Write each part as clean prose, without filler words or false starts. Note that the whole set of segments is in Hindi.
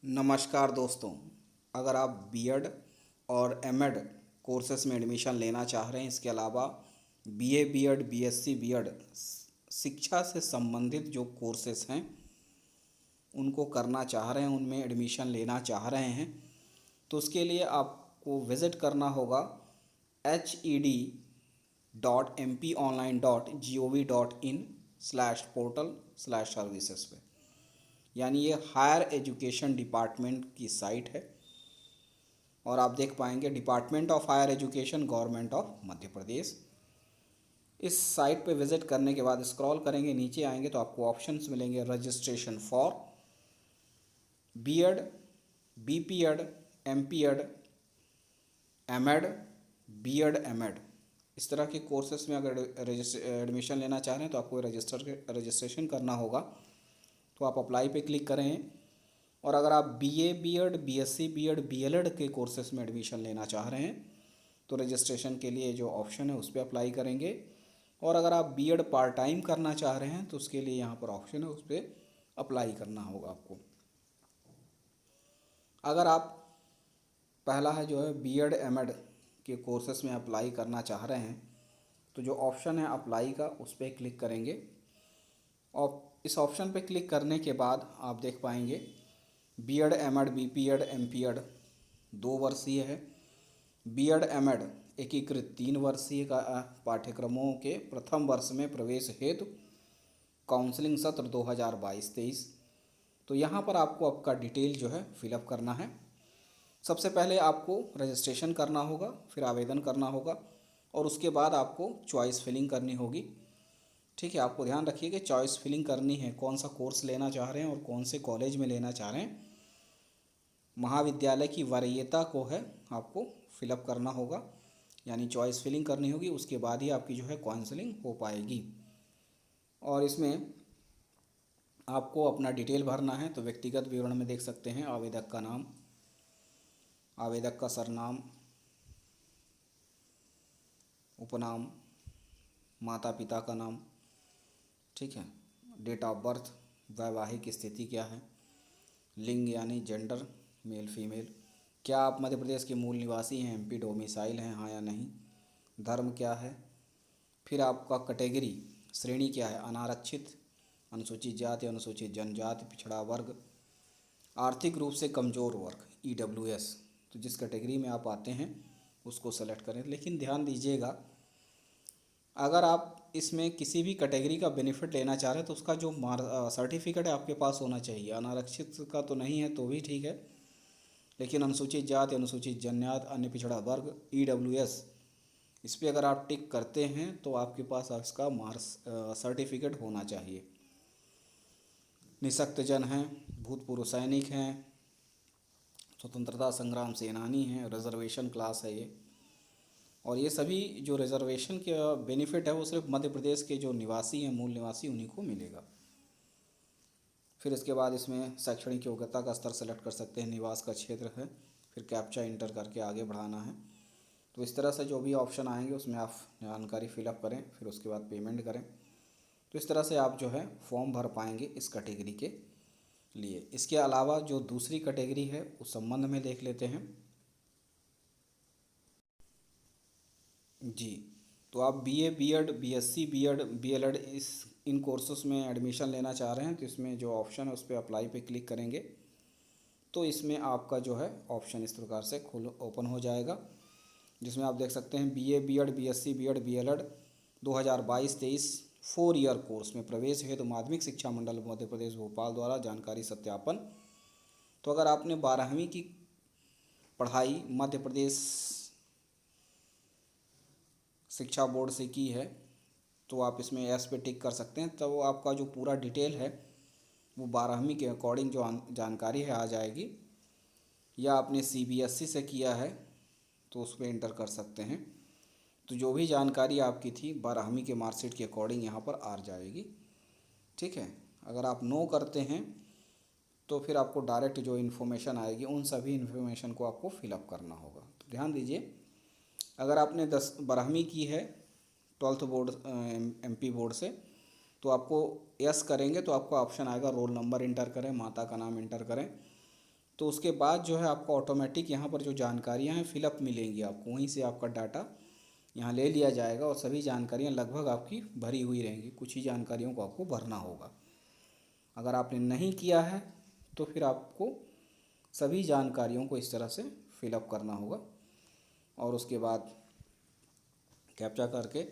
नमस्कार दोस्तों। अगर आप बीएड और एमएड कोर्सेस में एडमिशन लेना चाह रहे हैं, इसके अलावा बीए बीएड बीएससी बीएड शिक्षा से संबंधित जो कोर्सेस हैं उनको करना चाह रहे हैं, उनमें एडमिशन लेना चाह रहे हैं, तो उसके लिए आपको विज़िट करना होगा hed.mponline.gov.in/portal/services पे। यानी ये हायर एजुकेशन डिपार्टमेंट की साइट है और आप देख पाएंगे department of higher education government of Madhya Pradesh. इस साइट पे विज़िट करने के बाद स्क्रॉल करेंगे, नीचे आएंगे तो आपको ऑप्शंस मिलेंगे registration for BEd, BPEd, MPEd, MEd, BEd, MEd. इस तरह के कोर्सेस में अगर एडमिशन लेना चाह रहे हैं तो आपको रजिस्ट्रेशन करना होगा। तो आप अप्लाई पे क्लिक करें। और अगर आप BA BEd BSc BEd BElEd के कोर्सेस में एडमिशन लेना चाह रहे हैं तो रजिस्ट्रेशन के लिए जो ऑप्शन है उस पर अप्लाई करेंगे। और अगर आप बीएड पार्ट टाइम करना चाह रहे हैं तो उसके लिए यहाँ पर ऑप्शन है, उस पर अप्लाई करना होगा आपको। अगर आप पहला है जो है बीएड एमएड के कोर्सेस में अप्लाई करना चाह रहे हैं तो जो ऑप्शन है अप्लाई का उस पर क्लिक करेंगे। और इस ऑप्शन पे क्लिक करने के बाद आप देख पाएंगे बीएड एमएड बीपीएड एमपीएड 2 वर्षीय है, बीएड एमएड एकीकृत 3 वर्षीय का पाठ्यक्रमों के प्रथम वर्ष में प्रवेश हेतु काउंसलिंग सत्र 2022-23। तो यहाँ पर आपको आपका डिटेल जो है फिलअप करना है। सबसे पहले आपको रजिस्ट्रेशन करना होगा, फिर आवेदन करना होगा और उसके बाद आपको चॉइस फिलिंग करनी होगी। ठीक है, आपको ध्यान रखिए कि चॉइस फिलिंग करनी है, कौन सा कोर्स लेना चाह रहे हैं और कौन से कॉलेज में लेना चाह रहे हैं। महाविद्यालय की वरीयता को है आपको फिलअप करना होगा, यानी चॉइस फिलिंग करनी होगी, उसके बाद ही आपकी जो है काउंसलिंग हो पाएगी। और इसमें आपको अपना डिटेल भरना है। तो व्यक्तिगत विवरण में देख सकते हैं आवेदक का नाम, आवेदक का सरनाम, उपनाम, माता पिता का नाम, ठीक है, डेट ऑफ बर्थ, वैवाहिक स्थिति क्या है, लिंग यानी जेंडर मेल फीमेल, क्या आप मध्य प्रदेश के मूल निवासी हैं, एमपी डोमिसाइल हैं हाँ या नहीं, धर्म क्या है, फिर आपका कैटेगरी श्रेणी क्या है, अनारक्षित, अनुसूचित जाति, अनुसूचित जनजाति, पिछड़ा वर्ग, आर्थिक रूप से कमज़ोर वर्ग ईडब्ल्यूएस। तो जिस कैटेगरी में आप आते हैं उसको सेलेक्ट करें। लेकिन ध्यान दीजिएगा, अगर आप इसमें किसी भी कैटेगरी का बेनिफिट लेना चाह रहे हैं तो उसका जो सर्टिफिकेट है आपके पास होना चाहिए। अनारक्षित का तो नहीं है तो भी ठीक है, लेकिन अनुसूचित जाति, अनुसूचित जनजाति, अन्य पिछड़ा वर्ग ईडब्ल्यूएस, इस पर अगर आप टिक करते हैं तो आपके पास इसका सर्टिफिकेट होना चाहिए। निःशक्त जन हैं, भूतपूर्व सैनिक हैं, स्वतंत्रता संग्राम सेनानी हैं, रिजर्वेशन क्लास है ये। और ये सभी जो रिजर्वेशन के बेनिफिट है वो सिर्फ मध्य प्रदेश के जो निवासी हैं, मूल निवासी, उन्हीं को मिलेगा। फिर इसके बाद इसमें शैक्षणिक योग्यता का स्तर सेलेक्ट कर सकते हैं, निवास का क्षेत्र है, फिर कैप्चा इंटर करके आगे बढ़ाना है। तो इस तरह से जो भी ऑप्शन आएंगे उसमें आप जानकारी फिलअप करें, फिर उसके बाद पेमेंट करें। तो इस तरह से आप जो है फॉर्म भर पाएंगे इस कैटेगरी के लिए। इसके अलावा जो दूसरी कैटेगरी है उस संबंध में देख लेते हैं जी। तो आप BA BEd BSc BEd BElEd इन कोर्सेस में एडमिशन लेना चाह रहे हैं तो इसमें जो ऑप्शन है उस पर अप्लाई पे क्लिक करेंगे तो इसमें आपका जो है ऑप्शन इस प्रकार से ओपन हो जाएगा, जिसमें आप देख सकते हैं BA BEd BSc BEd BElEd 2022-23 4 year course में प्रवेश हेतु माध्यमिक शिक्षा मंडल मध्य प्रदेश भोपाल द्वारा जानकारी सत्यापन। तो अगर आपने 12वीं की पढ़ाई मध्य प्रदेश शिक्षा बोर्ड से की है तो आप इसमें एस पे टिक कर सकते हैं। तो आपका जो पूरा डिटेल है वो 12वीं के अकॉर्डिंग जो जानकारी है आ जाएगी। या आपने सीबीएसई से किया है तो उस पर इंटर कर सकते हैं। तो जो भी जानकारी आपकी थी 12वीं के मार्कशीट के अकॉर्डिंग यहाँ पर आ जाएगी। ठीक है, अगर आप नो करते हैं तो फिर आपको डायरेक्ट जो इन्फॉर्मेशन आएगी उन सभी इन्फॉर्मेशन को आपको फिलअप करना होगा। तो ध्यान दीजिए, अगर आपने 12वीं की है 12th बोर्ड एमपी बोर्ड से तो आपको यस करेंगे तो आपका ऑप्शन आएगा रोल नंबर इंटर करें, माता का नाम इंटर करें, तो उसके बाद जो है आपको ऑटोमेटिक यहाँ पर जो जानकारियाँ हैं फिलअप मिलेंगी आपको, वहीं से आपका डाटा यहाँ ले लिया जाएगा और सभी जानकारियाँ लगभग आपकी भरी हुई रहेंगी। कुछ ही जानकारियों को आपको भरना होगा। अगर आपने नहीं किया है तो फिर आपको सभी जानकारियों को इस तरह से फिलअप करना होगा और उसके बाद कैप्चा करके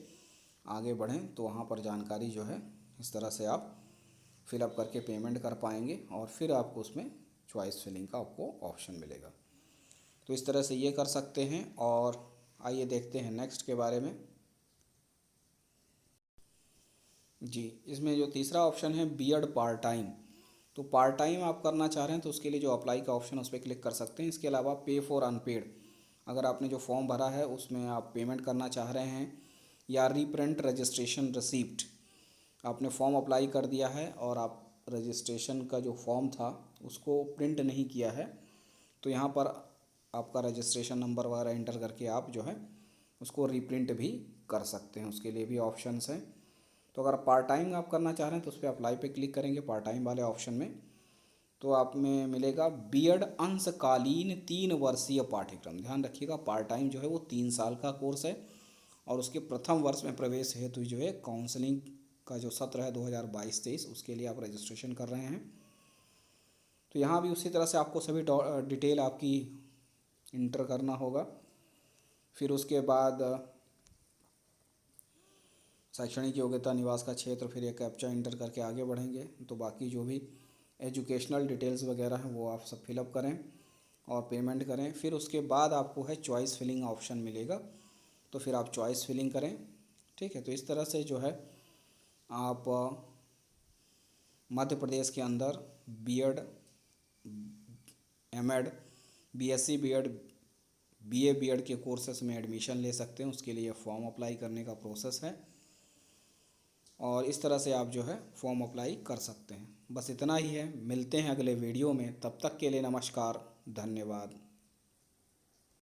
आगे बढ़ें तो वहाँ पर जानकारी जो है इस तरह से आप फिलअप करके पेमेंट कर पाएंगे और फिर आपको उसमें चॉइस फिलिंग का आपको ऑप्शन मिलेगा। तो इस तरह से ये कर सकते हैं। और आइए देखते हैं नेक्स्ट के बारे में। जी, इसमें जो तीसरा ऑप्शन है बीएड पार्ट टाइम, तो पार्ट टाइम आप करना चाह रहे हैं तो उसके लिए जो अप्लाई का ऑप्शन है उस पर क्लिक कर सकते हैं। इसके अलावा पे फॉर अनपेड, अगर आपने जो फॉर्म भरा है उसमें आप पेमेंट करना चाह रहे हैं, या रीप्रिंट रजिस्ट्रेशन रिसिप्ट, आपने फॉर्म अप्लाई कर दिया है और आप रजिस्ट्रेशन का जो फॉर्म था उसको प्रिंट नहीं किया है, तो यहाँ पर आपका रजिस्ट्रेशन नंबर वगैरह एंटर करके आप जो है उसको रीप्रिंट भी कर सकते हैं, उसके लिए भी ऑप्शंस हैं। तो अगर पार्ट टाइम आप करना चाह रहे हैं तो उस पर अप्लाई पे क्लिक करेंगे पार्ट टाइम वाले ऑप्शन में, तो आप में मिलेगा बीएड अंशकालीन 3 वर्षीय पाठ्यक्रम। ध्यान रखिएगा पार्ट टाइम जो है वो 3 साल का कोर्स है और उसके प्रथम वर्ष में प्रवेश हेतु जो है काउंसलिंग का जो सत्र है 2022-23 उसके लिए आप रजिस्ट्रेशन कर रहे हैं। तो यहाँ भी उसी तरह से आपको सभी डिटेल आपकी इंटर करना होगा। फिर उसके बाद शैक्षणिक योग्यता, निवास का क्षेत्र, फिर एक कैप्चा इंटर करके आगे बढ़ेंगे। तो बाकी जो भी एजुकेशनल डिटेल्स वगैरह हैं वो आप सब फिलअप करें और पेमेंट करें। फिर उसके बाद आपको है चॉइस फिलिंग ऑप्शन मिलेगा, तो फिर आप चॉइस फिलिंग करें। ठीक है, तो इस तरह से जो है आप मध्य प्रदेश के अंदर BEd, MEd, BSc BEd, BA BEd के कोर्सेस में एडमिशन ले सकते हैं। उसके लिए फॉर्म अप्लाई करने का प्रोसेस है और इस तरह से आप जो है फॉर्म अप्लाई कर सकते हैं। बस इतना ही है, मिलते हैं अगले वीडियो में, तब तक के लिए नमस्कार, धन्यवाद।